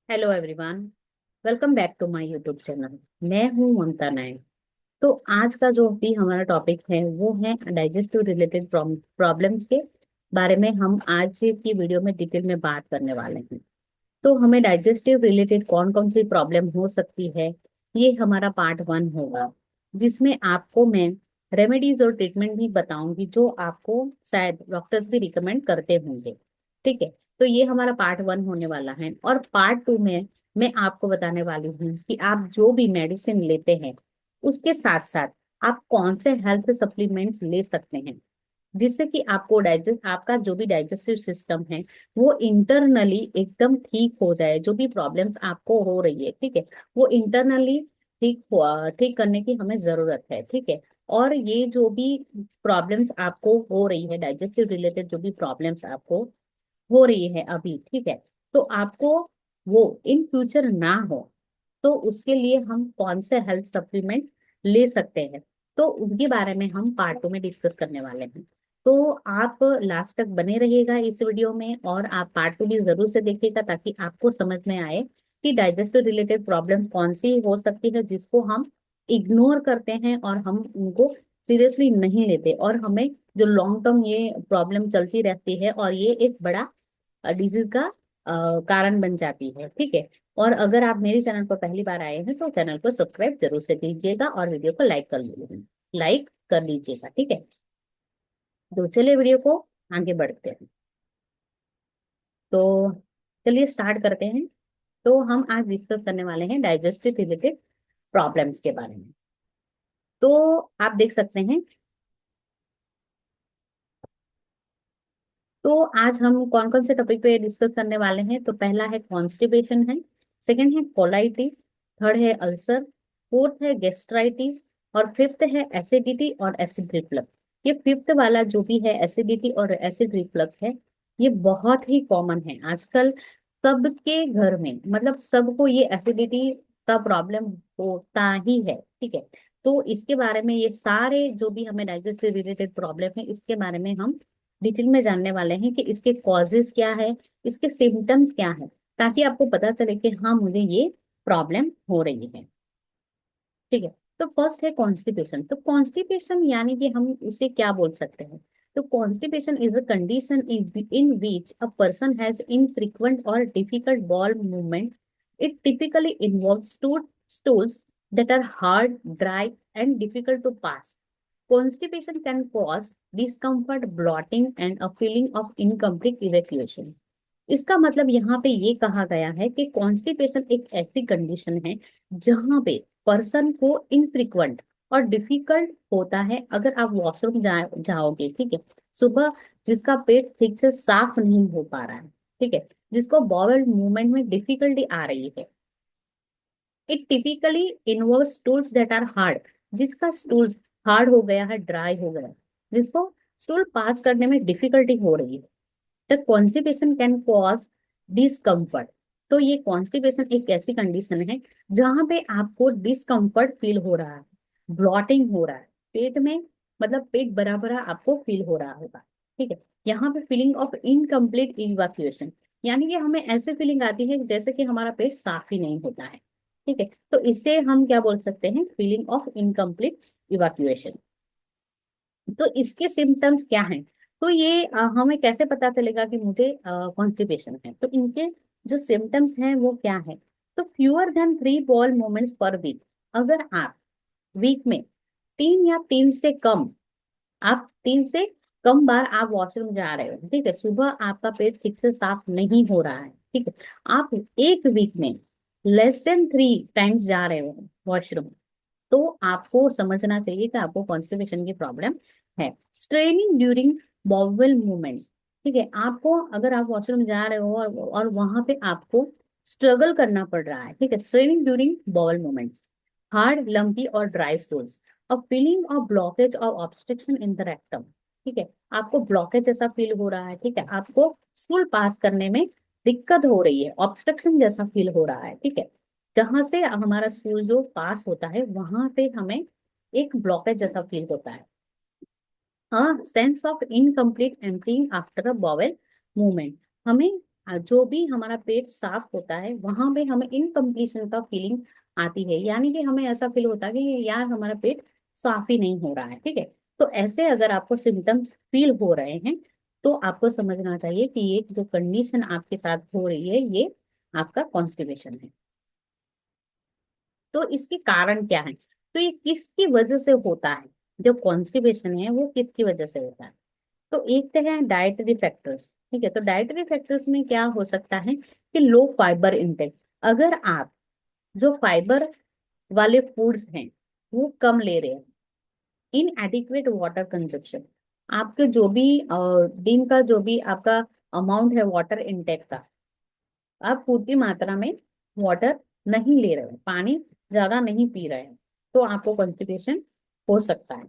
Hello everyone. Welcome back to my YouTube channel. मैं हूं ममता नायक। तो आज का जो भी हमारा टॉपिक है वो है डाइजेस्टिव रिलेटेड प्रॉब्लम्स के बारे में हम आज की वीडियो में डिटेल में बात करने वाले हैं। तो हमें डाइजेस्टिव रिलेटेड कौन कौन सी प्रॉब्लम हो सकती है, ये हमारा पार्ट 1 होगा, जिसमें आपको मैं रेमेडीज और ट्रीटमेंट भी बताऊंगी जो आपको शायद डॉक्टर्स भी रिकमेंड करते होंगे। ठीक है। तो ये हमारा पार्ट 1 होने वाला है और पार्ट 2 में मैं आपको बताने वाली हूँ कि आप जो भी मेडिसिन लेते हैं उसके साथ साथ आप कौन से हेल्थ सप्लीमेंट्स ले सकते हैं, जिससे कि आपको डाइजेस्ट आपका जो भी डाइजेस्टिव सिस्टम है वो इंटरनली एकदम ठीक हो जाए। जो भी प्रॉब्लम्स आपको हो रही है, ठीक है, वो इंटरनली ठीक करने की हमें जरूरत है। ठीक है। और ये जो भी प्रॉब्लम्स आपको हो रही है, डाइजेस्टिव रिलेटेड जो भी प्रॉब्लम्स आपको हो रही है अभी, ठीक है, तो आपको वो इन फ्यूचर ना हो, तो उसके लिए हम कौन से हेल्थ सप्लीमेंट ले सकते हैं, तो उनके बारे में हम पार्ट 2 में डिस्कस करने वाले हैं। तो आप लास्ट तक बने रहिएगा इस वीडियो में और आप पार्ट 2 भी जरूर से देखिएगा ताकि आपको समझ में आए कि डाइजेस्टिव रिलेटेड प्रॉब्लम कौन सी हो सकती है जिसको हम इग्नोर करते हैं और हम उनको सीरियसली नहीं लेते, और हमें जो लॉन्ग टर्म ये प्रॉब्लम चलती रहती है और ये एक बड़ा डिजीज का कारण बन जाती है। ठीक है। और अगर आप मेरे चैनल पर पहली बार आए हैं तो चैनल को सब्सक्राइब जरूर से कीजिएगा और वीडियो को लाइक कर लीजिएगा। ठीक है। तो चलिए वीडियो को आगे बढ़ते हैं। तो चलिए स्टार्ट करते हैं। तो हम आज डिस्कस करने वाले हैं डाइजेस्टिव रिलेटेड प्रॉब्लम्स के बारे में। तो आप देख सकते हैं, तो आज हम कौन कौन से टॉपिक पे डिस्कस करने वाले हैं। तो पहला है कॉन्स्टिपेशन है, सेकंड है कोलाइटिस, थर्ड है अल्सर, फोर्थ है गेस्ट्राइटिस और फिफ्थ है एसिडिटी और एसिड रिफ्लक्स। ये फिफ्थ वाला जो भी है एसिडिटी और एसिड रिफ्लक्स है, ये बहुत ही कॉमन है आजकल सबके घर में, मतलब सबको ये एसिडिटी का प्रॉब्लम होता ही है। ठीक है। तो इसके बारे में, ये सारे जो भी हमें डाइजेस्टिव रिलेटेड प्रॉब्लम है इसके बारे में हम डिटेल में जानने वाले हैं कि इसके कॉजेस क्या है, इसके सिम्टम्स क्या है, ताकि आपको पता चले कि हाँ मुझे ये प्रॉब्लम हो रही है। ठीक है। तो फर्स्ट है कॉन्स्टिपेशन। तो कॉन्स्टिपेशन यानी कि हम इसे क्या बोल सकते हैं। तो constipation is a condition in which a person has infrequent और difficult bowel movement. It typically involves two stools that are hard, dry, and difficult to pass. Constipation can cause discomfort, bloating, and a feeling of incomplete evacuation. इसका मतलब यहाँ पे ये कहा गया है कि कॉन्स्टिपेशन एक ऐसी कंडीशन है जहां पे पर्सन को इनफ्रीक्वेंट और डिफिकल्ट होता है अगर आप वॉशरूम जाओगे। ठीक है। सुबह जिसका पेट ठीक से साफ नहीं हो पा रहा है, ठीक है, जिसको बॉवल मूवमेंट में डिफिकल्टी आ रही है। It typically involve stools that are hard, जिसका स्टूल्स हार्ड हो गया है, ड्राई हो गया है, जिसको स्टूल पास करने में डिफिकल्टी हो रही है। The constipation can cause discomfort. तो ये कॉन्स्टिपेशन एक ऐसी कंडीशन है जहां पे आपको डिस्कम्फर्ट फील हो रहा है, ब्लॉटिंग हो रहा है पेट में, मतलब पेट भरा भरा आपको फील हो रहा होगा। ठीक है। यहाँ पे फीलिंग ऑफ इनकम्प्लीट इवैक्यूएशन, यानी कि हमें ऐसे फीलिंग आती है जैसे कि हमारा पेट साफ ही नहीं होता है। ठीक है। तो इसे हम क्या बोल सकते हैं, फीलिंग ऑफ इनकम्प्लीट इवैक्यूएशन। तो इसके सिम्टम्स क्या हैं। तो ये हमें कैसे पता चलेगा कि मुझे कॉन्स्टिपेशन है। तो इनके जो सिम्टम्स हैं वो क्या है। तो fewer than 3 bowel movements per week. अगर आप वीक में 3 या 3 से कम, आप 3 से कम बार आप वॉशरूम जा रहे हो, ठीक है, सुबह आपका पेट ठीक से साफ नहीं हो रहा है, ठीक है, आप एक वीक में लेस देन 3 टाइम्स जा रहे हो वॉशरूम, तो आपको समझना चाहिए कि आपको कॉन्स्टिपेशन की प्रॉब्लम है। Straining during bowel movements. ठीक है। आपको अगर आप वॉशरूम जा रहे हो और वहां पे आपको स्ट्रगल करना पड़ रहा है, ठीक है, straining during bowel movements, hard lumpy और dry stools, a feeling of blockage और ऑब्स्ट्रक्शन इन द रेक्टम। ठीक है। आपको ब्लॉकेज जैसा फील हो रहा है, ठीक है, आपको स्टूल पास करने में दिक्कत हो रही है, ऑब्स्ट्रक्शन जैसा फील हो रहा है। ठीक है। जहां से हमारा स्टूल जो पास होता है वहां पे हमें एक ब्लॉकेज जैसा फील होता है। A sense of incomplete emptying after a bowel movement, हमें जो भी हमारा पेट साफ होता है वहां पे हमें इनकम्प्लीशन का फीलिंग आती है, यानी कि हमें ऐसा फील होता है कि यार हमारा पेट साफ ही नहीं हो रहा है। ठीक है, तो ऐसे अगर आपको सिम्टम्स फील हो रहे हैं तो आपको समझना चाहिए कि ये जो कंडीशन आपके साथ हो रही है ये आपका कॉन्स्टिपेशन है। तो इसके कारण क्या है, तो ये किसकी वजह से होता है, जो कॉन्स्टिपेशन है वो किसकी वजह से होता है। तो एक तो है डाइटरी फैक्टर्स। ठीक है, तो डाइटरी फैक्टर्स में क्या हो सकता है कि लो फाइबर इंटेक। अगर आप जो फाइबर वाले फूड्स हैं वो कम ले रहे हैं, इन एडिक्वेट वाटर कंजप्शन, आपके जो भी दिन का जो भी आपका अमाउंट है वाटर इंटेक का, आप पूर्ति मात्रा में वाटर नहीं ले रहे हैं, पानी ज्यादा नहीं पी रहे हैं, तो आपको कॉन्स्टिपेशन हो सकता है।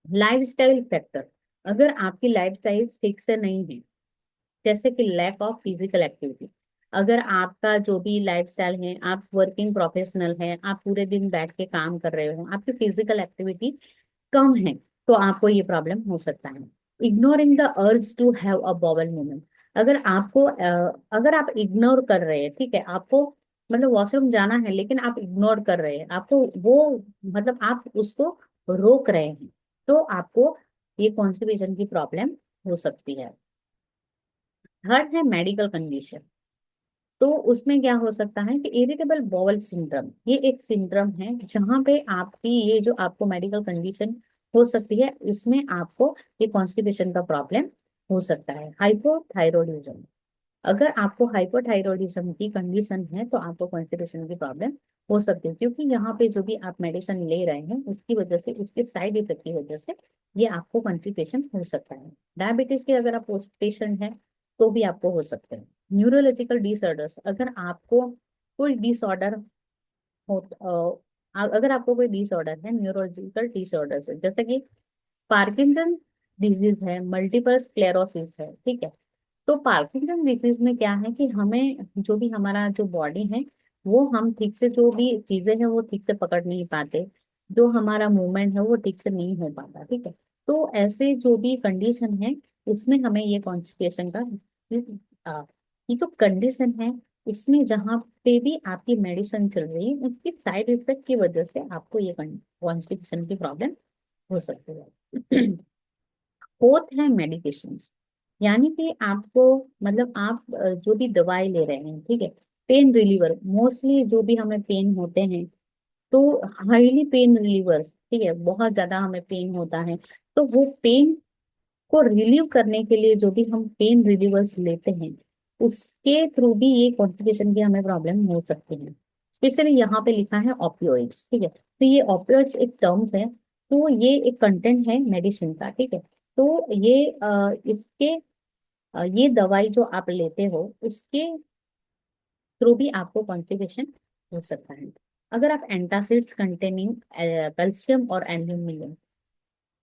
लाइफस्टाइल फैक्टर, अगर आपकी लाइफस्टाइल ठीक से नहीं है, जैसे कि लैक ऑफ फिजिकल एक्टिविटी, अगर आपका जो भी लाइफस्टाइल है, आप वर्किंग प्रोफेशनल है, आप पूरे दिन बैठ के काम कर रहे हो, आपकी फिजिकल एक्टिविटी कम है, तो आपको ये प्रॉब्लम हो सकता है। Ignoring the urge to have a bowel movement, अगर आपको अगर आप इग्नोर कर रहे हैं, ठीक है, आपको मतलब वॉशरूम जाना है लेकिन आप इग्नोर कर रहे हैं, आपको वो मतलब आप उसको रोक रहे हैं, तो आपको ये कॉन्स्टिपेशन की प्रॉब्लम हो सकती है। थर्ड है मेडिकल कंडीशन। तो उसमें क्या हो सकता है कि इरिटेबल बॉवल सिंड्रोम, ये एक सिंड्रोम है जहां पे आपकी ये जो आपको मेडिकल कंडीशन हो सकती है उसमें आपको ये कॉन्स्टिपेशन का प्रॉब्लम हो सकता है। हाइपोथायरॉयडिज्म, अगर आपको हाइपोथायरॉयडिज्म की कंडीशन है तो आपको कॉन्स्टिपेशन की प्रॉब्लम हो सकती है, क्योंकि यहाँ पे जो भी आप मेडिसिन ले रहे हैं उसकी वजह से, उसके साइड इफेक्ट की वजह से ये आपको कॉन्स्टिपेशन हो सकता है। डायबिटीज के अगर आप पेशेंट हैं तो भी आपको हो सकते हैं। न्यूरोलॉजिकल डिसऑर्डर्स, अगर आपको कोई डिसऑर्डर हो, अगर आपको कोई डिसऑर्डर है, न्यूरोलॉजिकल डिसऑर्डर्स है, जैसे कि पार्किंसन डिजीज है, मल्टीपल स्क्लेरोसिस है, ठीक है, तो पार्किंसन डिजीज में क्या है कि हमें जो भी हमारा जो बॉडी है वो हम ठीक से जो भी चीजें हैं वो ठीक से पकड़ नहीं पाते, जो हमारा मूवमेंट है वो ठीक से नहीं हो पाता। ठीक है, तो ऐसे जो भी कंडीशन है उसमें हमें ये कॉन्स्टिपेशन का ये जो कंडीशन है उसमें जहाँ पे भी आपकी मेडिसिन चल रही है उसकी साइड इफेक्ट की वजह से आपको ये कॉन्स्टिपेशन की प्रॉब्लम हो सकती है। फोर्थ है मेडिकेशन, यानी कि आपको मतलब आप जो भी दवाई ले रहे हैं, ठीक है, पेन रिलीवर, मोस्टली जो भी हमें पेन होते हैं तो हाईली पेन रिलीवर्स, ठीक है, बहुत ज्यादा हमें पेन होता है तो वो पेन को रिलीव करने के लिए जो भी हम पेन रिलीवर्स लेते हैं उसके थ्रू भी ये कॉन्स्टिपेशन की हमें प्रॉब्लम हो सकती है। स्पेशली यहाँ पे लिखा है ऑपियोइड्स, ठीक है, तो ये ऑपियोइड्स एक टर्म्स है, तो ये एक कंटेंट है मेडिसिन का। ठीक है, तो ये इसके ये दवाई जो आप लेते हो उसके थ्रू भी आपको कॉन्स्टिपेशन हो सकता है। अगर आप एंटासिड्स कंटेनिंग कैल्शियम और एल्यूमिनियम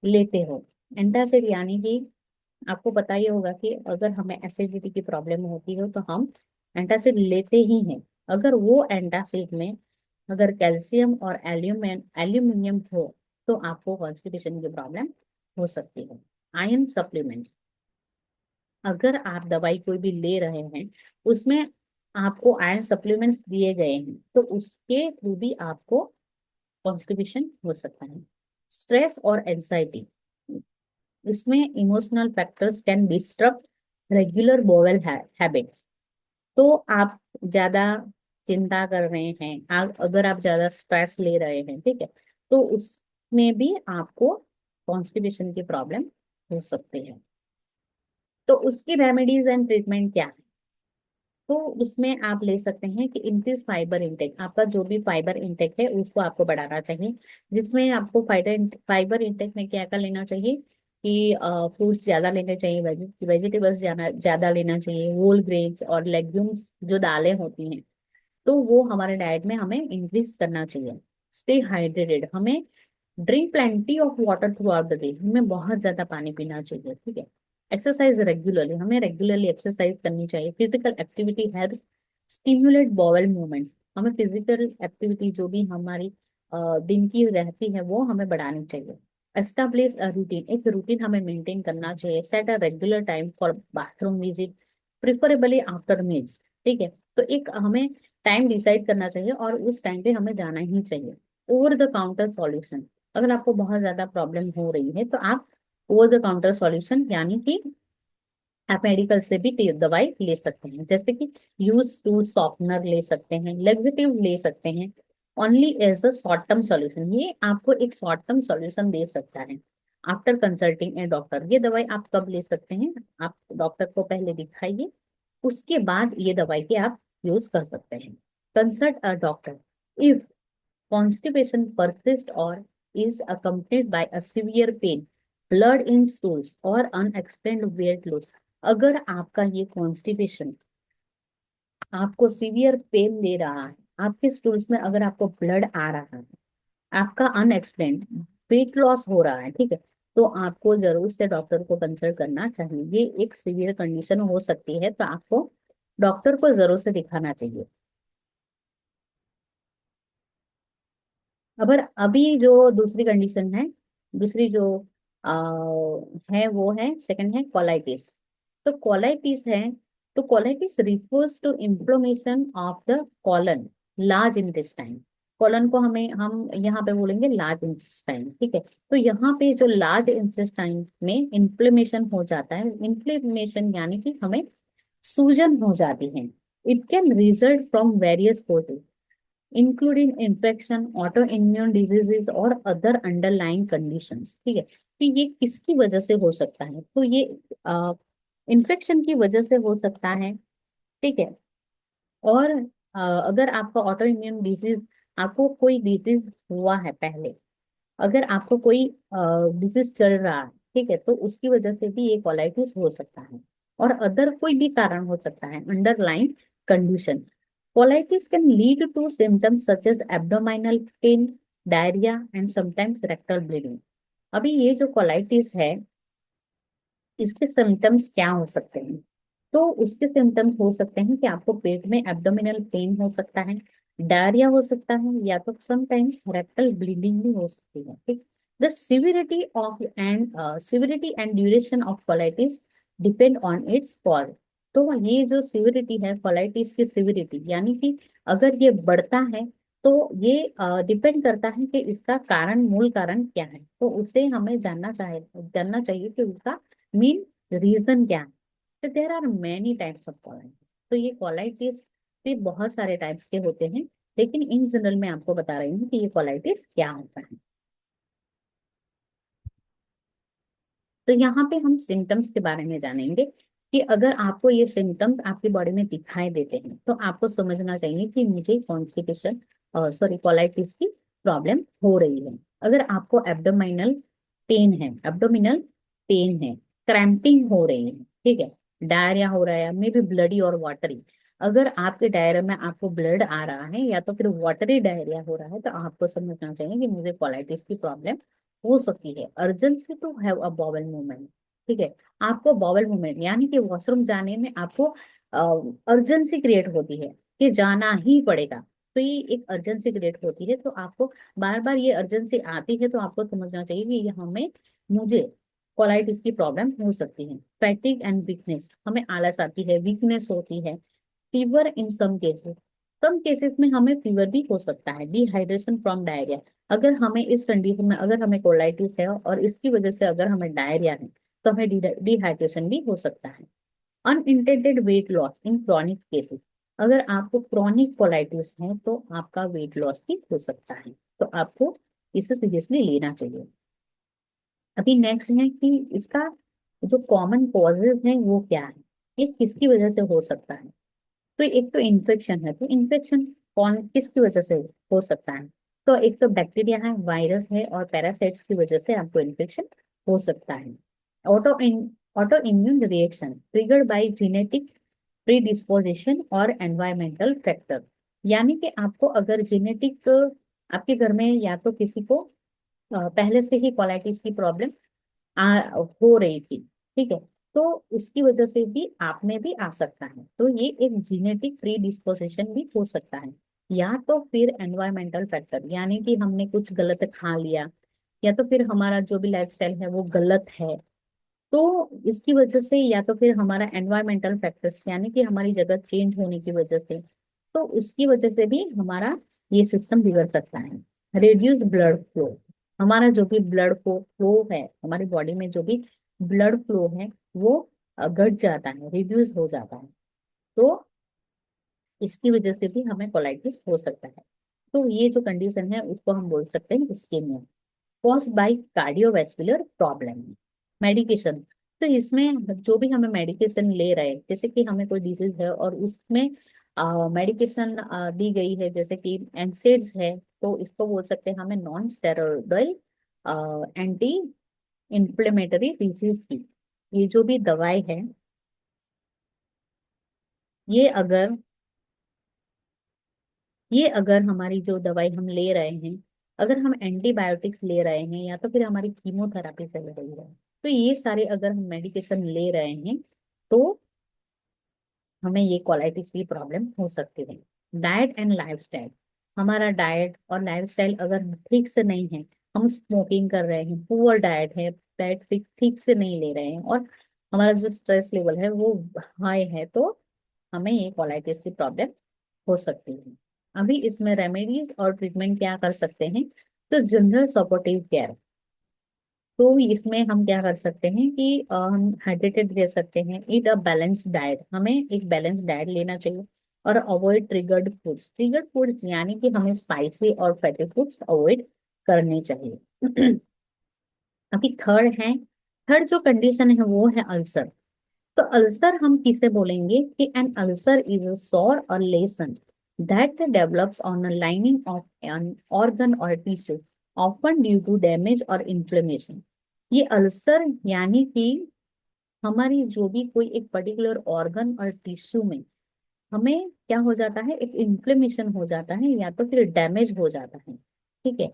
लेते हो, एंटासिड यानी कि आपको पता ही होगा कि अगर हमें एसिडिटी की प्रॉब्लम होती है तो हम एंटासिड लेते ही हैं। अगर वो एंटासिड में अगर कैल्शियम और एल्यूमिनियम हो तो आपको कॉन्स्टिपेशन की प्रॉब्लम हो सकती है। आयरन सप्लीमेंट्स, अगर आप दवाई कोई भी ले रहे हैं उसमें आपको आयरन सप्लीमेंट्स दिए गए हैं तो उसके थ्रू भी आपको कॉन्स्टिपेशन हो सकता है। स्ट्रेस और एंजाइटी, इसमें emotional factors can disturb regular bowel habits. तो आप ज्यादा चिंता कर रहे हैं, अगर आप ज्यादा स्ट्रेस ले रहे हैं, ठीक है, तो उसमें भी आपको कॉन्स्टिपेशन की प्रॉब्लम हो सकती है। तो उसकी रेमेडीज एंड ट्रीटमेंट क्या है, तो उसमें आप ले सकते हैं कि इंक्रीज फाइबर इंटेक, आपका जो भी फाइबर इंटेक है उसको आपको बढ़ाना चाहिए, जिसमें आपको फाइबर इंटेक में क्या क्या लेना चाहिए कि फ्रूट्स ज्यादा लेने चाहिए, वेजिटेबल्स ज्यादा लेना चाहिए, होल ग्रेन्स और लेग्यूम्स जो दालें होती हैं तो वो हमारे डाइट में हमें इंक्रीज करना चाहिए। स्टे हाइड्रेटेड, हमें drink plenty of water through out the day, हमें बहुत ज्यादा पानी पीना चाहिए। ठीक है, एक्सरसाइज रेगुलरली, हमें रेगुलरली एक्सरसाइज करनी चाहिए। Physical activity help stimulate bowel movements, हमें फिजिकल एक्टिविटी जो भी हमारी दिन की रहती है वो हमें बढ़ानी चाहिए। एस्टैब्लिश अ रूटीन, एक रूटीन हमें मेंटेन करना चाहिए। Set a regular time for bathroom visit, preferably after meals. ठीक है, तो एक हमें टाइम डिसाइड करना चाहिए और उस टाइम पे हमें जाना ही चाहिए। ओवर द काउंटर सॉल्यूशन, अगर आपको बहुत ज्यादा प्रॉब्लम हो रही है तो आप ओवर द काउंटर सॉल्यूशन यानी कि आप मेडिकल से भी दवाई ले सकते हैं, जैसे कि यूज टू सॉफ्टनर ले सकते हैं, लेक्सेटिव ले सकते हैं। Only as a short term solution, ये आपको एक शॉर्ट टर्म सॉल्यूशन दे सकता है। आफ्टर कंसल्टिंग ए डॉक्टर, ये दवाई आप कब ले सकते हैं, आप डॉक्टर को पहले दिखाइए, उसके बाद ये दवाई के आप यूज कर सकते हैं। Consult a doctor if constipation persist or is accompanied by a severe pain, blood in stools or unexplained weight loss। अगर आपका ये कॉन्स्टिपेशन आपको सीवियर पेन दे रहा है, आपके स्टूल्स में अगर आपको ब्लड आ रहा है, आपका अनएक्सप्लेन्ड वेट लॉस हो रहा है, ठीक है, तो आपको जरूर से डॉक्टर को कंसल्ट करना चाहिए। ये एक सीवियर कंडीशन हो सकती है, तो आपको डॉक्टर को जरूर से दिखाना चाहिए। अगर अभी जो दूसरी कंडीशन है, दूसरी जो आ, है वो है, सेकंड है कोलाइटिस। तो कोलाइटिस है, तो colitis refers to inflammation of the colon, large intestine. Colon को हम यहाँ पे बोलेंगे लार्ज इंटेस्टाइन, ठीक है। तो यहाँ पे जो लार्ज इंटेस्टाइन में इन्फ्लेमेशन हो जाता है, इन्फ्लेमेशन यानी कि हमें सूजन हो जाती है। It can result from various causes including infection, auto immune diseases और अदर अंडरलाइंग कंडीशंस। ठीक है, तो ये किसकी वजह से हो सकता है, तो ये इन्फेक्शन की वजह से हो सकता है। ठीक है, और अगर आपका ऑटो इम्यून डिजीज, आपको कोई डिजीज हुआ है पहले, अगर आपको कोई डिजीज चल रहा है, ठीक है, तो उसकी वजह से भी ये कोलाइटिस हो सकता है। और अदर कोई भी कारण हो सकता है, underlying condition. Colitis can lead to symptoms such as abdominal pain, diarrhoea and sometimes rectal bleeding. अभी ये जो कोलाइटिस है, इसके सिम्टम्स क्या हो सकते हैं, तो उसके सिम्टम्स हो सकते हैं कि आपको पेट में एब्डोमिनल पेन हो सकता है, डायरिया हो सकता है, या तो समटाइम्स रेक्टल ब्लीडिंग भी हो सकती है। ठीक, the severity and duration of colitis depend on it's cause. तो ये जो सिविरिटी है, कोलाइटिस की सिविरिटी यानी कि अगर ये बढ़ता है, तो ये डिपेंड करता है कि इसका कारण, मूल कारण क्या है, तो उसे हमें जानना चाहिए कि उसका मेन रीजन क्या है। तो there are many types of colitis. तो ये कोलाइटिस भी बहुत सारे टाइप्स के होते हैं, लेकिन इन जनरल मैं आपको बता रही हूँ कि ये कोलाइटिस क्या होता है। तो यहाँ पे हम सिम्टम्स के बारे में जानेंगे कि अगर आपको ये सिम्टम्स आपकी बॉडी में दिखाई देते हैं, तो आपको समझना चाहिए कि मुझे कॉन्स्टिपेशन, सॉरी, कोलाइटिस की प्रॉब्लम हो रही है। अगर आपको एब्डोमिनल पेन है, क्रैम्पिंग हो रही है, ठीक है, डायरिया हो रहा है, मे बी ब्लडी और वाटरी। अगर आपके डायरिया में आपको ब्लड आ रहा है या तो फिर वाटरी डायरिया हो रहा है, तो आपको समझना चाहिए कि मुझे कोलाइटिस की प्रॉब्लम हो सकती है। Urgency to have a bowel movement, ठीक है, आपको बॉवल मूवमेंट यानी कि वॉशरूम जाने में आपको अर्जेंसी क्रिएट होती है कि जाना ही पड़ेगा। तो ये एक अर्जेंसी क्रिएट होती है, तो आपको बार बार ये अर्जेंसी आती है, तो आपको समझना चाहिए कि ये हमें, मुझे कोलाइटिस की प्रॉब्लम हो सकती है। फैटिक एंड वीकनेस, हमें आलस आती है, वीकनेस होती है। फीवर इन सम केसेस में हमें फीवर भी हो सकता है। डिहाइड्रेशन फ्रॉम डायरिया, अगर हमें इस कंडीशन में, अगर हमें कोलाइटिस है और इसकी वजह से अगर हमें डायरिया है, तो हमें डिहाइड्रेशन भी हो सकता है। Unintended weight loss in chronic cases, अगर आपको क्रॉनिक कोलाइटिस है तो आपका वेट लॉस भी हो सकता है, तो आपको इसे सीरियसली लेना चाहिए। अभी नेक्स्ट है कि इसका जो कॉमन कॉजेज है वो क्या है, ये किसकी वजह से हो सकता है। तो एक तो इन्फेक्शन है, तो इन्फेक्शन कौन किसकी वजह से हो सकता है, तो एक तो बैक्टीरिया है, वायरस है और पैरासाइट्स की वजह से आपको इन्फेक्शन हो सकता है। Auto auto immune reaction triggered by genetic predisposition और एनवायरमेंटल फैक्टर, यानी कि आपको अगर जेनेटिक, आपके घर में या तो किसी को पहले से ही कोलाइटिस की प्रॉब्लम हो रही थी, ठीक है, तो उसकी वजह से भी आप में भी आ सकता है। तो ये एक जीनेटिक प्री डिस्पोजिशन भी हो सकता है, या तो फिर एनवायरमेंटल फैक्टर यानी कि हमने कुछ गलत खा लिया, या तो फिर हमारा जो भी लाइफस्टाइल है वो गलत है, तो इसकी वजह से या तो फिर हमारा एनवायरमेंटल फैक्टर्स यानी कि हमारी जगह चेंज होने की वजह से, तो उसकी वजह से भी हमारा ये सिस्टम बिगड़ सकता है। रिड्यूस ब्लड फ्लो, हमारा जो भी ब्लड फ्लो है, हमारी बॉडी में जो भी ब्लड फ्लो है वो घट जाता है, रिड्यूस हो जाता है। तो इसकी वजह से भी हमें कोलाइटिस हो सकता है। तो ये जो कंडीशन है उसको हम बोल सकते हैं ischaemia, caused by cardiovascular problems. Medication, तो इसमें जो भी हमें मेडिकेशन ले रहे हैं, जैसे कि हमें कोई डिजीज है और उसमें मेडिकेशन दी गई है, जैसे कि एनसेड्स है, तो इसको बोल सकते हैं हमें non steroidal anti inflammatory disease की। ये जो भी दवाई है, ये अगर ये अगर हमारी जो दवाई हम ले रहे हैं, अगर हम एंटीबायोटिक्स ले रहे हैं या तो फिर हमारी कीमोथेरेपी चल रही है, तो ये सारे अगर हम मेडिकेशन ले रहे हैं तो हमें ये कोलाइटिस की प्रॉब्लम हो सकती है। डाइट एंड लाइफस्टाइल, हमारा डाइट और लाइफस्टाइल अगर ठीक से नहीं है, हम स्मोकिंग कर रहे हैं, पुअर डाइट है, डाइट ठीक ठीक से नहीं ले रहे हैं, और हमारा जो स्ट्रेस लेवल है वो हाई है, तो हमें ये कोलाइटिस की प्रॉब्लम हो सकती है। अभी इसमें रेमेडीज और ट्रीटमेंट क्या कर सकते हैं, तो जनरल सपोर्टिव केयर, तो इसमें हम क्या कर सकते हैं कि हम हाइड्रेटेड रह सकते हैं, ईट अ बैलेंस्ड डाइट, हमें एक बैलेंस डाइट लेना चाहिए, और avoid triggered foods, triggered foods यानी कि हमें स्पाइसी और फैटी फूड्स अवॉइड करने चाहिए। अभी थर्ड जो कंडीशन है वो है अल्सर। तो अल्सर हम किसे बोलेंगे कि an ulcer is a sore और lesion that develops on a lining of an organ और tissue, often due to damage और इन्फ्लेमेशन। ये अल्सर यानी कि हमारी जो भी कोई एक पर्टिकुलर ऑर्गन और टिश्यू में हमें क्या हो जाता है, एक इन्फ्लेमेशन हो जाता है या तो फिर डैमेज हो जाता है, ठीक है।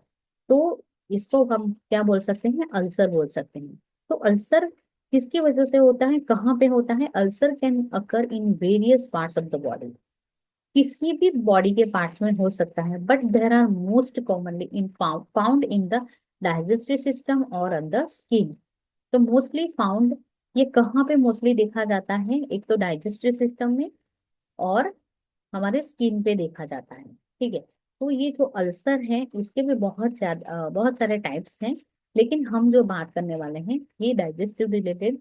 तो इसको हम क्या बोल सकते हैं, अल्सर बोल सकते हैं। तो अल्सर किसकी वजह से होता है, कहाँ पे होता है, ulcer can occur in various parts of the body, किसी भी बॉडी के पार्ट्स में हो सकता है, but there are most commonly in found in the digestive system और ऑन द स्किन। तो मोस्टली फाउंड, ये कहाँ पे मोस्टली देखा जाता है, एक तो डाइजेस्टिव सिस्टम में और हमारे स्किन पे देखा जाता है, ठीक है। तो ये जो अल्सर है उसके भी बहुत सारे टाइप्स हैं, लेकिन हम जो बात करने वाले हैं ये डाइजेस्टिव रिलेटेड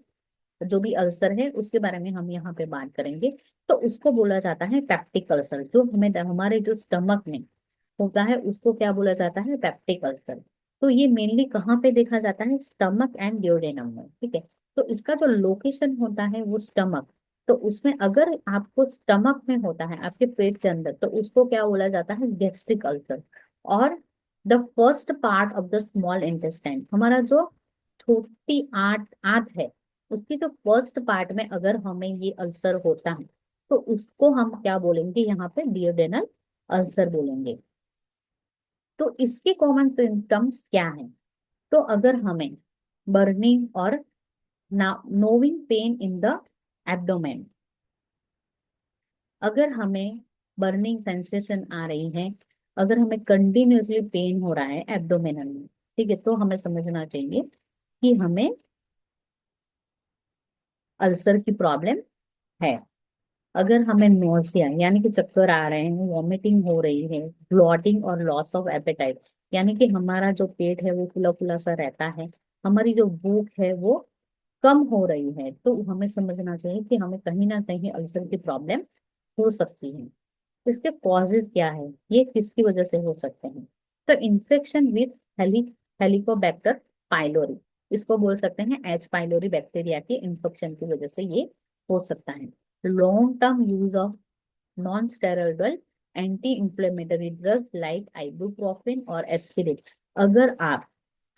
जो भी अल्सर है उसके बारे में हम यहाँ पे बात करेंगे। तो उसको बोला जाता है पेप्टिक अल्सर, जो हमें हमारे जो स्टमक में होता है उसको क्या बोला जाता है, पेप्टिक अल्सर। तो ये मेनली कहाँ पे देखा जाता है, स्टमक एंड ड्यूडेनम में, ठीक है। तो इसका जो लोकेशन होता है वो स्टमक, तो उसमें अगर आपको स्टमक में होता है आपके पेट के अंदर, तो उसको क्या बोला जाता है, गैस्ट्रिक अल्सर। और the first part of the small intestine, हमारा जो छोटी आंत आंत है, उसकी जो फर्स्ट पार्ट में अगर हमें ये अल्सर होता है, तो उसको हम क्या बोलेंगे, यहाँ पे डियोडेनल अल्सर बोलेंगे। तो इसके कॉमन सिम्टम्स क्या है, तो अगर हमें बर्निंग और नोविंग पेन इन द एब्डोमेन, अगर हमें बर्निंग सेंसेशन आ रही है, अगर हमें कंटिन्यूअसली पेन हो रहा है एब्डोमेनल में, ठीक है, तो हमें समझना चाहिए कि हमें अल्सर की प्रॉब्लम है। अगर हमें नोसिया यानी कि चक्कर आ रहे हैं, वॉमिटिंग हो रही है, ब्लॉटिंग और लॉस ऑफ एपेटाइट, यानी कि हमारा जो पेट है वो फुला फुला सा रहता है, हमारी जो भूख है वो कम हो रही है, तो हमें समझना चाहिए कि हमें कहीं ना कहीं अल्सर की प्रॉब्लम हो सकती है। इसके कॉजेज क्या है, ये किसकी वजह से हो सकते हैं, तो इन्फेक्शन विथ हेलिकोबैक्टर पाइलोरी, इसको बोल सकते हैं एच पाइलोरी बैक्टीरिया के इन्फेक्शन की वजह से ये हो सकता है। Long term use of non steroidal anti inflammatory drugs like ibuprofen और एस्पिरिन, अगर आप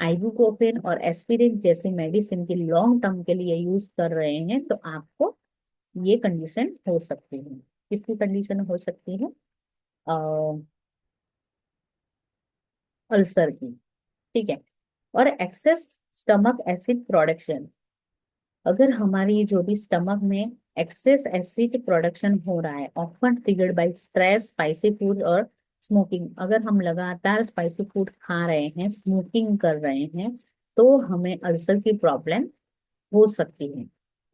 आइबुप्रोफेन और एस्पिरिन जैसे मेडिसिन की लॉन्ग टर्म के लिए यूज कर रहे हैं, तो आपको ये कंडीशन हो सकती है। किसकी कंडीशन हो सकती है, अल्सर की, ठीक है। और एक्सेस स्टमक एसिड प्रोडक्शन, अगर हमारी जो भी स्टमक में एक्सेस एसिड प्रोडक्शन हो रहा है, often triggered by stress, spicy food और स्मोकिंग, अगर हम लगातार स्पाइसी फूड खा रहे हैं, स्मोकिंग कर रहे हैं, तो हमें अल्सर की प्रॉब्लम हो सकती है।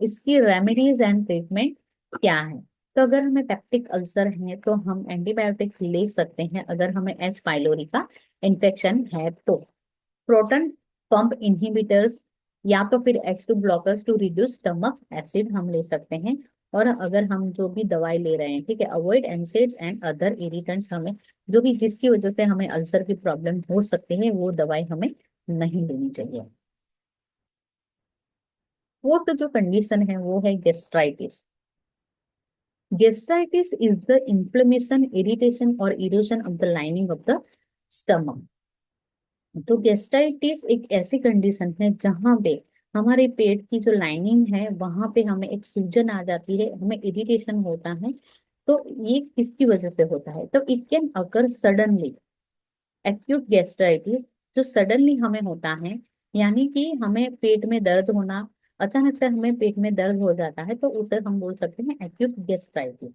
इसकी रेमेडीज एंड ट्रीटमेंट क्या है? तो अगर हमें पेप्टिक अल्सर है तो हम एंटीबायोटिक ले सकते हैं। अगर हमें एच पाइलोरी का इन्फेक्शन है तो प्रोटॉन पंप इनहिबिटर्स या तो फिर H2 blockers to reduce stomach acid हम ले सकते हैं। और अगर हम जो भी दवाई ले रहे हैं, ठीक है, avoid NSAIDs and other irritants, हमें जो भी जिसकी वजह से हमें अल्सर की प्रॉब्लम हो सकती है वो दवाई हमें नहीं लेनी चाहिए। वो तो जो कंडीशन है वो है gastritis. Gastritis is the inflammation, irritation और erosion of the lining of the stomach. तो गेस्ट्राइटिस एक ऐसी कंडीशन है जहां पे हमारे पेट की जो लाइनिंग है वहां पे हमें एक सूजन आ जाती है, हमें इरिटेशन होता है। तो ये किसकी वजह से होता है? तो it can occur suddenly, acute gastritis जो सडनली हमें होता है, यानी कि हमें पेट में दर्द होना, अचानक से हमें पेट में दर्द हो जाता है, तो उसे हम बोल सकते हैं एक्यूट गेस्ट्राइटिस।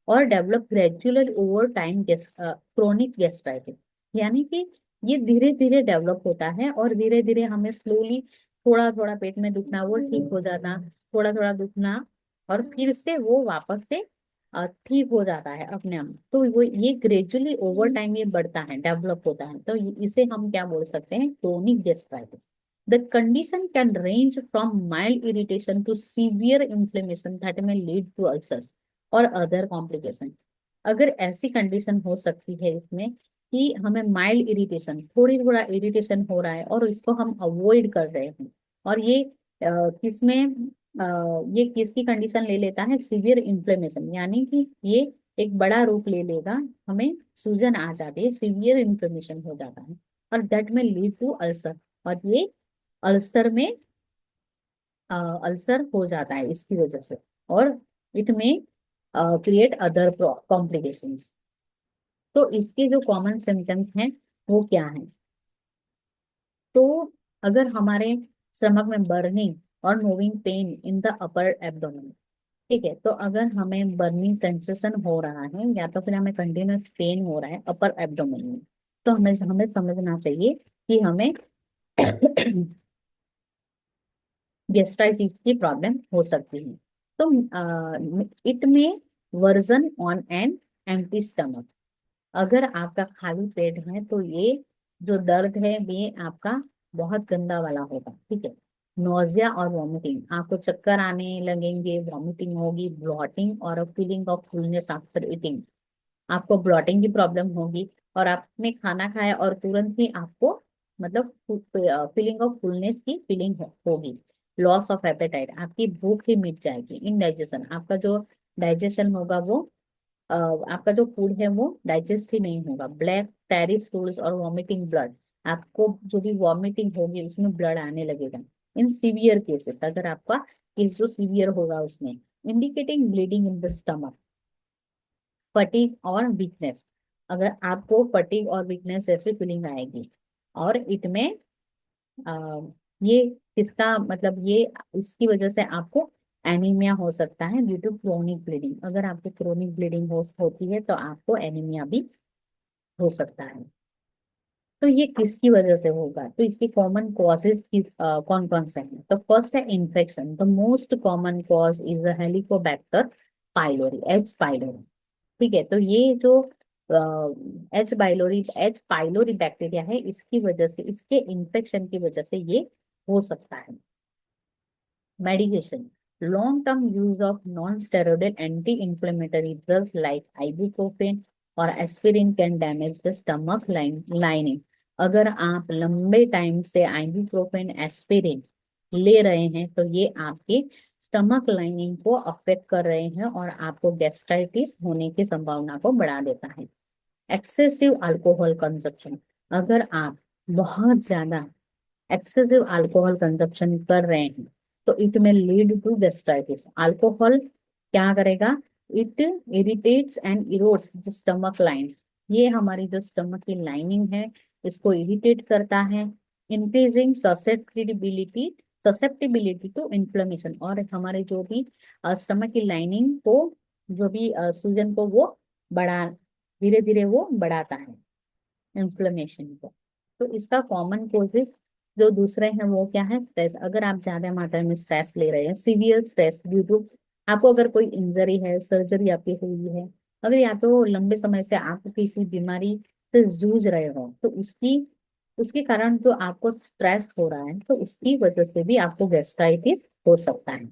और develop gradual over time chronic gastritis, यानी कि ये धीरे धीरे डेवलप होता है और धीरे धीरे हमें स्लोली थोड़ा थोड़ा पेट में दुखना वो ठीक हो जाना, थोड़ा थोड़ा दुखना, और फिर से वो वापस से ठीक हो जाता है अपने आप। तो वो ये ग्रेजुअली ओवर टाइम ये बढ़ता है, डेवलप होता है। तो इसे हम क्या बोल सकते हैं? Chronic gastritis. The condition can range from mild irritation to severe inflammation that may lead to ulcers और अदर कॉम्प्लिकेशन। अगर ऐसी कंडीशन हो सकती है इसमें कि हमें माइल्ड इरिटेशन, थोड़ी थोड़ा इरिटेशन हो रहा है और इसको हम अवॉइड कर रहे हैं, और ये किसमें ये किसकी कंडीशन ले लेता है? सीवियर इन्फ्लेमेशन, यानी कि ये एक बड़ा रूप ले लेगा, हमें सूजन आ जाती है, सीवियर इन्फ्लेमेशन हो जाता है, और that may lead to ulcer. और ये अल्सर में अल्सर हो जाता है इसकी वजह से, और इट में क्रिएट अदर कॉम्प्लिकेशंस। तो इसके जो कॉमन सिम्टम्स हैं वो क्या हैं? तो अगर हमारे स्टमक में बर्निंग और moving pain in the upper abdomen, ठीक है, तो अगर हमें बर्निंग सेंसेशन हो रहा है या तो फिर हमें कंटिन्यूस पेन हो रहा है अपर एब्डोमेन में, तो हमें हमें समझना चाहिए कि हमें गेस्ट्राइटिस की प्रॉब्लम हो सकती है। तो इट में version on an empty stomach, अगर आपका खाली पेट है तो ये जो दर्द है ये आपका बहुत गंदा वाला होगा, ठीक है। नोजिया और वॉमिटिंग, आपको चक्कर आने लगेंगे, वॉमिटिंग होगी, ब्लॉटिंग और feeling of fullness after eating, आपको ब्लॉटिंग की प्रॉब्लम होगी, और आपने खाना खाया और तुरंत ही आपको मतलब फीलिंग ऑफ फुलनेस की फीलिंग होगी। लॉस ऑफ एपेटाइट, आपकी भूख ही मिट जाएगी। इनडाइजेशन, आपका जो डाइजेशन होगा वो आपका जो फूड है वो डाइजेस्ट ही नहीं होगा। ब्लैक टैरी स्टूल्स और वॉमिटिंग ब्लड, आपको जो भी वॉमिटिंग होगी उसमें ब्लड आने लगेगा। इन सीवियर केसेस, अगर आपका केस जो सीवियर होगा उसमें, indicating bleeding in the stomach, fatigue और वीकनेस, अगर आपको फटीग और वीकनेस जैसी फीलिंग आएगी। और इट में आ, ये किसका मतलब ये इसकी वजह से आपको एनीमिया हो सकता है ड्यू टू क्रोनिक ब्लीडिंग। अगर आपको क्रोनिक ब्लीडिंग होती है तो आपको एनीमिया भी हो सकता है। तो ये किसकी वजह से होगा? तो इसकी कॉमन कॉजेज की कौन कौन से हैं? तो फर्स्ट है infection. The most common cause is Helicobacter pylori, H pylori, ठीक है। तो ये जो एच पाइलोरी बैक्टीरिया है, इसकी वजह से, इसके इन्फेक्शन की वजह से ये हो सकता है। Medication, long term use of non steroidal anti inflammatory drugs like ibuprofen और aspirin can damage the stomach lining. अगर आप लंबे टाइम से आइबुप्रोफेन एस्पिरिन ले रहे हैं तो ये आपके स्टमक लाइनिंग को अफेक्ट कर रहे हैं और आपको गैस्ट्राइटिस होने की संभावना को बढ़ा देता है। एक्सेसिव अल्कोहल कंजप्शन, अगर आप बहुत ज्यादा एक्सेसिव अल्कोहल कंजप्शन कर रहे हैं तो इट में लीड टू गैस्ट्राइटिस। अल्कोहल क्या करेगा? It irritates and erodes the stomach line, ये हमारी जो स्टमक की लाइनिंग है इसको इरिटेट करता है। इंक्रीजिंग ससेप्टिबिलिटी टू इन्फ्लेमेशन, और हमारे जो भी स्टमक की लाइनिंग को, जो भी सूजन को वो बढ़ा, धीरे धीरे वो बढ़ाता है इन्फ्लेमेशन को। तो इसका कॉमन कोजेस जो दूसरे हैं वो क्या है, स्ट्रेस। अगर आप ज्यादा मात्रा में स्ट्रेस ले रहे हैं, सीवियर स्ट्रेस ड्यू टू आपको अगर कोई इंजरी है, सर्जरी आपकी हुई है, अगर या तो लंबे समय से आप किसी बीमारी से जूझ रहे हो, तो उसकी उसके कारण जो आपको स्ट्रेस हो रहा है, तो उसकी वजह से भी आपको गैस्ट्राइटिस हो सकता है।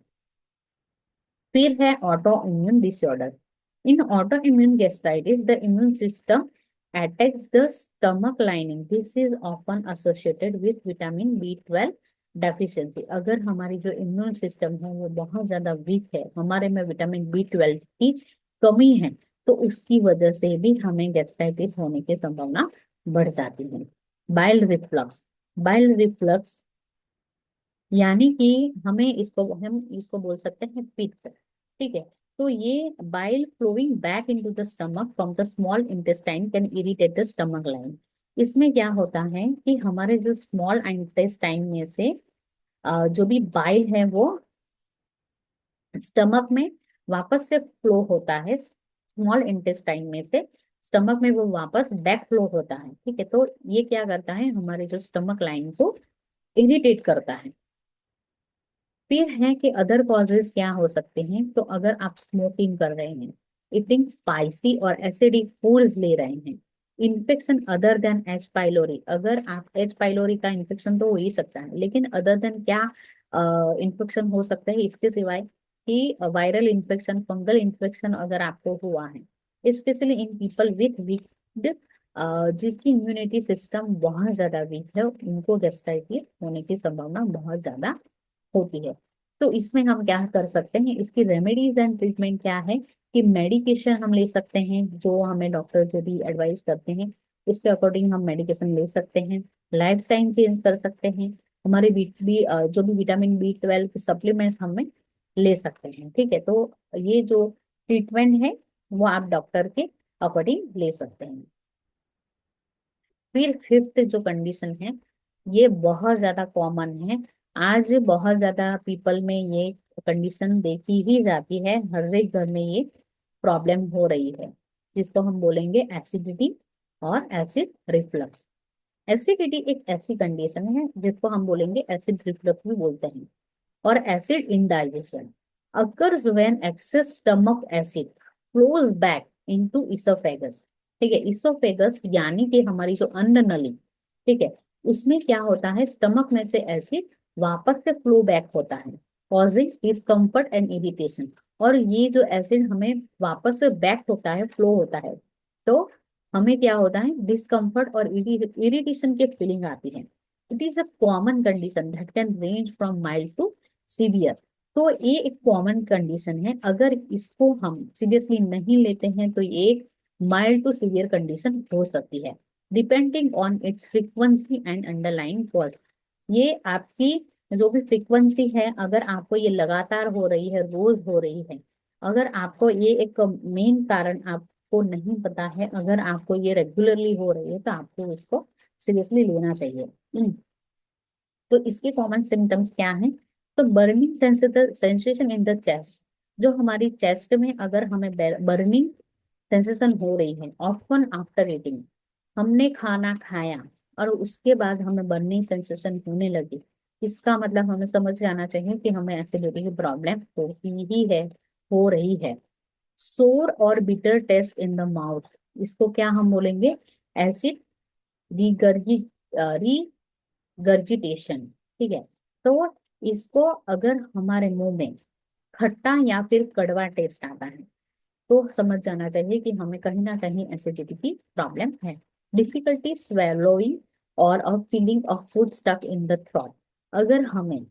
फिर है auto immune disorder. In auto immune gastritis the immune system attacks the stomach lining. This is often associated with vitamin B12 deficiency. अगर हमारी जो इम्यून सिस्टम है वो बहुत ज्यादा वीक है, हमारे में विटामिन B12 की कमी है, तो उसकी वजह से भी हमें गैस्ट्राइटिस होने की संभावना बढ़ जाती है। Bile reflux. बाइल रिफ्लक्स यानी कि हम इसको बोल सकते हैं पित्त। ठीक है। तो ये bile flowing back into the stomach from the small intestine can irritate the stomach line. इसमें क्या होता है कि हमारे जो स्मॉल इंटेस्टाइन में से जो भी बाइल है वो स्टमक में वापस से फ्लो होता है, स्मॉल इंटेस्टाइन में से स्टमक में वो वापस बैक फ्लो होता है। ठीक है। तो ये क्या करता है, हमारे जो स्टमक लाइन को इरिटेट करता है। फिर है कि अदर कॉजेज क्या हो सकते हैं, तो अगर आप स्मोकिंग कर रहे हैं, ईटिंग स्पाइसी और एसिडिक फूड्स ले रहे हैं, infection other than H pylori. अगर आप एच पाइलोरी का इन्फेक्शन तो हो ही सकता है, लेकिन अदर देन क्या इन्फेक्शन हो सकता है इसके सिवाय, कि वायरल इन्फेक्शन, फंगल इन्फेक्शन अगर आपको हुआ है, specially in people with week, जिसकी इम्यूनिटी सिस्टम बहुत ज्यादा वीक है, उनको गैस्ट्राइटिस होने की संभावना बहुत ज्यादा होती है। तो इसमें हम क्या कर सकते हैं, इसकी रेमेडीज एंड ट्रीटमेंट क्या है, कि मेडिकेशन हम ले सकते हैं, जो हमें डॉक्टर जो भी एडवाइस करते हैं उसके अकॉर्डिंग हम मेडिकेशन ले सकते हैं। लाइफ स्टाइल चेंज कर सकते हैं। हमारे जो भी विटामिन B12 के सप्लीमेंट्स हमें ले सकते हैं। ठीक है। तो ये जो ट्रीटमेंट है वो आप डॉक्टर के अकॉर्डिंग ले सकते हैं। फिर फिफ्थ जो कंडीशन है, ये बहुत ज्यादा कॉमन है। आज बहुत ज्यादा पीपल में ये कंडीशन देखी ही जाती है, हर एक घर में ये प्रॉब्लम हो रही है, जिसको हम बोलेंगे एसिडिटी और एसिड रिफ्लक्स। एसिडिटी एक ऐसी कंडीशन है जिसको हम बोलेंगे एसिड रिफ्लक्स भी बोलते हैं। और acid indigestion occurs when excess stomach acid flows back into esophagus। ठीक है। इसोफेगस यानी कि हमारी जो अन्न नली, ठीक है, उसमें क्या होता है, स्टमक में से एसिड वापस से फ्लो बैक होता है, कॉजिंग डिस्कम्फर्ट एंड इरिटेशन। और ये जो एसिड हमें वापस से बैक होता है, फ्लो होता है, तो हमें क्या होता है, डिस्कम्फर्ट और इरिटेशन की फीलिंग आती है। It is a common condition that can range from mild to severe. तो ये एक कॉमन कंडीशन है, अगर इसको हम सीरियसली नहीं लेते हैं तो ये एक माइल्ड टू सीवियर कंडीशन हो सकती है, depending on it's frequency and underlying cause. ये आपकी जो भी फ्रीक्वेंसी है, अगर आपको ये लगातार हो रही है, रोज हो रही है, अगर आपको ये एक मेन कारण आपको नहीं पता है, अगर आपको ये रेगुलरली हो रही है, तो आपको इसको सीरियसली लेना चाहिए। तो इसके कॉमन सिम्टम्स क्या हैं, तो burning sensation in the chest. जो हमारी चेस्ट में अगर हमें बर्निंग सेंसेशन हो रही है, ऑफन आफ्टर ईटिंग, हमने खाना खाया और उसके बाद हमें बर्निंग सेंसेशन होने लगी, इसका मतलब हमें समझ जाना चाहिए कि हमें एसिडिटी की प्रॉब्लम होती ही है, हो रही है। सोर और bitter taste in the mouth, इसको क्या हम बोलेंगे, एसिड रिगर्गी रिगर्जिटेशन। ठीक है। तो इसको अगर हमारे मुंह में खट्टा या फिर कड़वा टेस्ट आता है, तो समझ जाना चाहिए कि हमें कहीं ना कहीं एसिडिटी की प्रॉब्लम है। डिफिकल्टी स्वेलोइंग और a feeling of food stuck in the throat, अगर हमें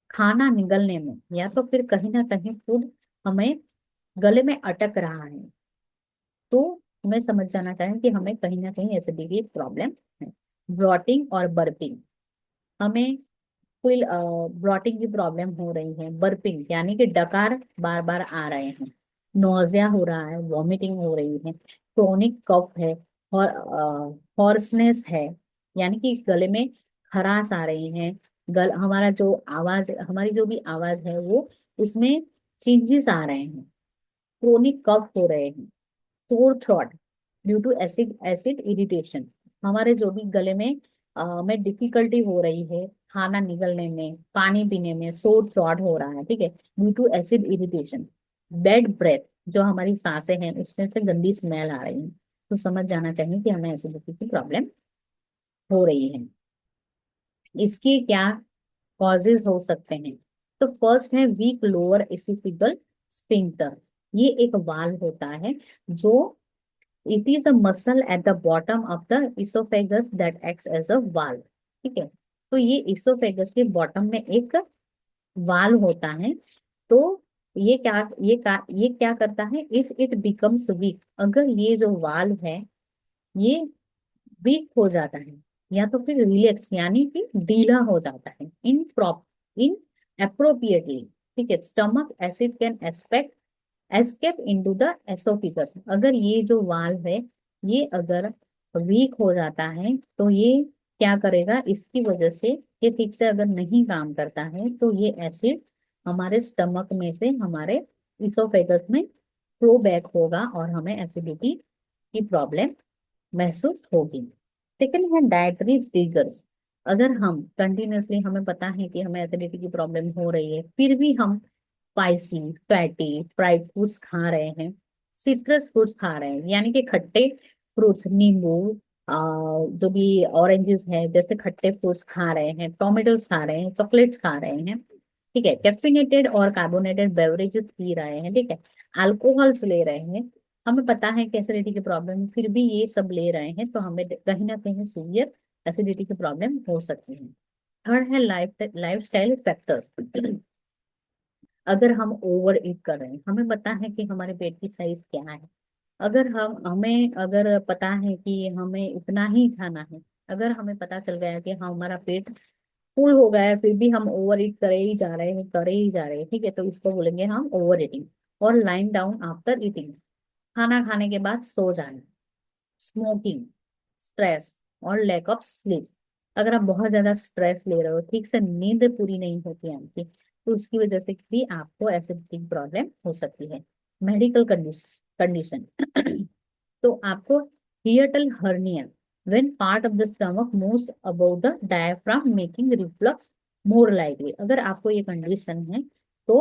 खाना निगलने में या तो फिर कहीं ना कहीं फूड हमें गले में अटक रहा है, तो हमें समझ जाना चाहिए कि हमें कहीं ना कहीं एसिडिटी की प्रॉब्लम है। ब्लॉटिंग और बर्पिंग, हमें कोई ब्लॉटिंग की प्रॉब्लम हो रही है, बर्पिंग यानी कि डकार बार बार आ रहे हैं, नोजिया हो रहा है, वॉमिटिंग हो रही है, क्रोनिक कफ है, और हॉर्सनेस है, यानी कि गले में खराश आ रही है, हमारा जो आवाज, हमारी जो भी आवाज है वो उसमें चेंजेस आ रहे हैं, क्रोनिक कफ हो रहे हैं, sore throat due to acid acid irritation, हमारे जो भी गले में में डिफिकल्टी हो रही है, खाना निगलने में, पानी पीने में, सोर थ्रॉट हो रहा है, ठीक है, due to acid irritation, bad breath, जो हमारी सांसें हैं उसमें से गंदी स्मेल आ रही है, तो समझ जाना चाहिए कि हमें एसिडिटी की प्रॉब्लम हो रही है। इसके क्या कॉजेज हो सकते हैं? तो फर्स्ट है वीक लोअर एसिफिकल स्फिंक्टर। ये एक वाल्व होता है जो, it is a muscle at the bottom of the oesophagus that acts as a valve. ठीक है, तो ये इसोफेगस के बॉटम में एक वाल्व होता है। तो ये क्या करता है, इफ इट बिकम्स वीक, अगर ये जो वाल्व है ये वीक हो जाता है या तो फिर रिलैक्स यानी कि ढीला हो जाता है, इन अप्रोप्रिएटली, ठीक है, stomach acid can aspect escape into the oesophagus. अगर ये जो वाल्व है ये अगर वीक हो जाता है तो ये क्या करेगा, इसकी वजह से ये ठीक से अगर नहीं काम करता है तो ये एसिड हमारे स्टमक में से हमारे इसोफेगस में फ्लो बैक होगा और हमें एसिडिटी की प्रॉब्लम महसूस होगी। सेकंड है डाइटरी ट्रिगर्स। अगर हम कंटिन्यूअसली, हमें पता है कि हमें एसिडिटी की प्रॉब्लम हो रही है, फिर भी हम स्पाइसी, फैटी, फ्राइड फूड्स खा रहे हैं, सिट्रस फ्रूट्स खा रहे हैं, यानी कि खट्टे फ्रूट्स, नींबू, जो भी ऑरेंजेस है जैसे खट्टे फ्रूट्स खा रहे हैं, टोमेटोज खा रहे हैं, चॉकलेट्स खा रहे हैं, ठीक है, कैफिनेटेड और कार्बोनेटेड बेवरेजेस पी रहे हैं, ठीक है, अल्कोहल्स ले रहे हैं, हमें पता है कि एसिडिटी की प्रॉब्लम है, फिर भी ये सब ले रहे हैं, तो हमें कहीं ना कहीं सीवियर एसिडिटी की प्रॉब्लम हो सकती है। थर्ड है लाइफ स्टाइल फैक्टर्स। अगर हम ओवर ईट कर रहे हैं, हमें पता है कि हमारे पेट की साइज क्या है, अगर हमें अगर पता है कि हमें इतना ही खाना है, अगर हमें पता चल गया कि हाँ हमारा पेट फुल हो गया है, फिर भी हम ओवर ईट करे ही जा रहे हैं, करे ही जा रहे हैं, ठीक है, तो इसको बोलेंगे हम ओवर ईटिंग। और लाइंग डाउन आफ्टर ईटिंग, खाना खाने के बाद सो जाना, स्मोकिंग, स्ट्रेस और लैक ऑफ स्लीप। अगर आप बहुत ज्यादा स्ट्रेस ले रहे हो, ठीक से नींद पूरी नहीं होती आपकी, तो उसकी वजह से भी आपको एसिडिटी प्रॉब्लम हो सकती है। मेडिकल कंडीशन तो आपको hiatal hernia, when part of the stomach moves about the diaphragm making reflux more likely. अगर आपको ये कंडीशन है तो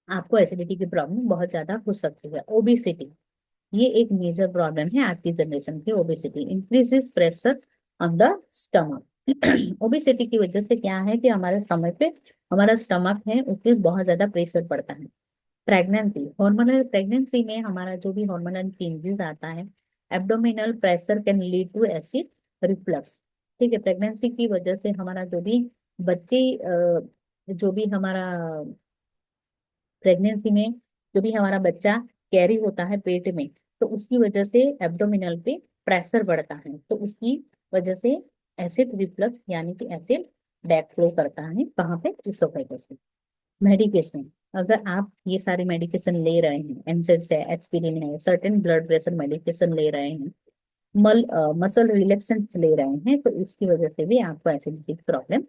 आपको एसिडिटी की प्रॉब्लम बहुत ज्यादा हो सकती है। ओबिसिटी, ये एक मेजर प्रॉब्लम है आज की जनरेशन की। Obesity increases pressure on the stomach. Obesity की वजह से क्या है कि हमारे समय पे हमारा स्टमक है उस पर बहुत ज्यादा प्रेशर पड़ता है। प्रेगनेंसी, हार्मोनल प्रेगनेंसी में हमारा जो भी हार्मोनल चेंजेस आता है, abdominal pressure can lead to acid reflux. ठीक है, प्रेगनेंसी की वजह से हमारा जो भी बच्चे जो भी हमारा प्रेगनेंसी में जो भी हमारा बच्चा कैरी होता है पेट में, तो उसकी वजह से एब्डोमिनल पे प्रेशर बढ़ता है, तो उसकी वजह से एसिड रिफ्लक्स यानी कि एसिड बैक फ्लो करता है कहाँ पे, इसोफेगस में। मेडिकेशन, अगर आप ये सारे मेडिकेशन ले रहे हैं, एनसेड्स है, एस्पिरिन है, सर्टेन ब्लड प्रेशर मेडिकेशन ले रहे हैं, मसल रिलैक्सेंट ले रहे हैं, तो इसकी वजह से भी आपको एसिडिटी की प्रॉब्लम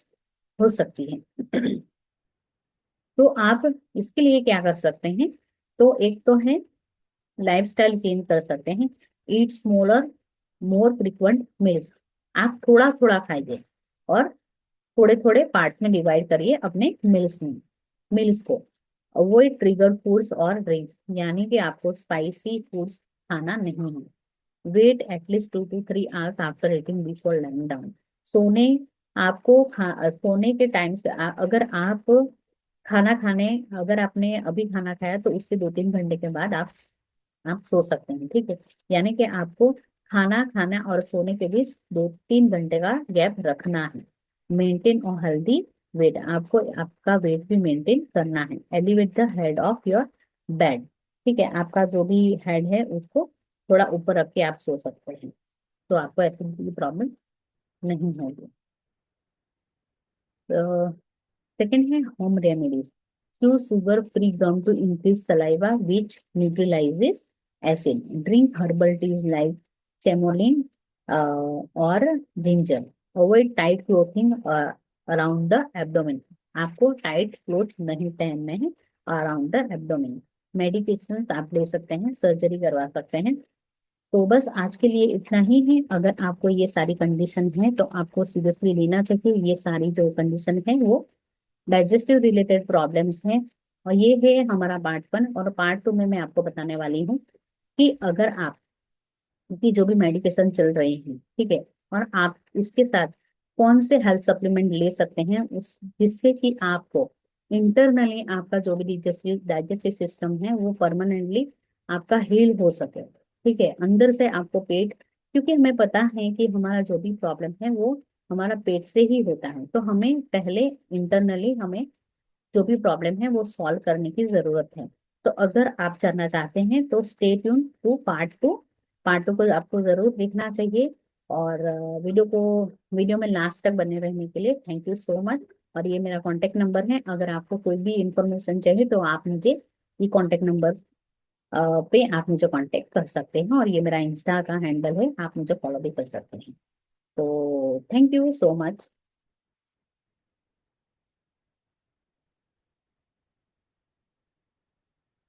हो सकती है। तो आप इसके लिए क्या कर सकते हैं? तो एक तो है लाइफस्टाइल चेंज कर सकते हैं, ईट स्मॉलर मोर फ्रिक्वेंट मील्स। आप थोड़ा थोड़ा खाइए और थोड़े थोड़े पार्ट में डिवाइड करिए अपने मील्स को। अवॉइड ट्रिगर फूड्स और ड्रिंक्स, यानी कि आपको स्पाइसी फूड्स खाना नहीं है। Wait at least 2 to 3 hours after eating before lying down. सोने सोने के टाइम से अगर आप खाना खाने अगर आपने अभी खाना खाया तो उसके 2-3 घंटे के बाद आप सो सकते हैं, ठीक है, यानी कि आपको खाना खाना और सोने के बीच 2-3 घंटे का गैप रखना है। मेंटेन और हेल्दी वेट, आपको आपका वेट भी मेंटेन करना है। Elevate the head of your bed, ठीक है, आपका जो भी हेड है उसको थोड़ा ऊपर रख के आप सो सकते हैं, तो आपको एसिडिटी की प्रॉब्लम नहीं होगी। सेकेंड है home remedies. Use sugar-free gum to increase saliva, which neutralizes acid. Drink herbal teas like chamomile or ginger. Avoid tight clothing around the abdomen. आपको टाइट क्लोथ नहीं पहनने हैं अराउंड द एब्डोमेन। मेडिकेशन आप ले सकते हैं, surgery करवा सकते हैं, तो बस आज के लिए इतना ही है। अगर आपको ये सारी कंडीशन है तो आपको सीरियसली लेना चाहिए। ये सारी जो कंडीशन है वो डाइजेस्टिव रिलेटेड प्रॉब्लम्स हैं। और ये है हमारा पार्ट 1। और पार्ट 2 में मैं आपको बताने वाली हूँ कि अगर आप की जो भी मेडिकेशन चल रही है, ठीक है, और आप उसके साथ कौन से हेल्थ सप्लीमेंट ले सकते हैं उस जिससे कि आपको इंटरनली आपका जो भी डिजेस्टिव डाइजेस्टिव सिस्टम है वो परमानेंटली आपका हील हो सके। ठीक है, अंदर से आपको पेट, क्योंकि हमें पता है कि हमारा जो भी प्रॉब्लम है वो हमारा पेट से ही होता है, तो हमें पहले इंटरनली हमें जो भी प्रॉब्लम है वो सॉल्व करने की जरूरत है। तो अगर आप जानना चाहते हैं तो stay tune to part 2। Part 2 को आपको जरूर देखना चाहिए। और वीडियो में लास्ट तक बने रहने के लिए थैंक यू सो मच। और ये मेरा कॉन्टेक्ट नंबर है, अगर आपको कोई भी इंफॉर्मेशन चाहिए तो आप मुझे ये कॉन्टेक्ट नंबर पे आप मुझे कांटेक्ट कर सकते हैं। और ये मेरा इंस्टा का हैंडल है, आप मुझे फॉलो भी कर सकते हैं। तो थैंक यू सो मच।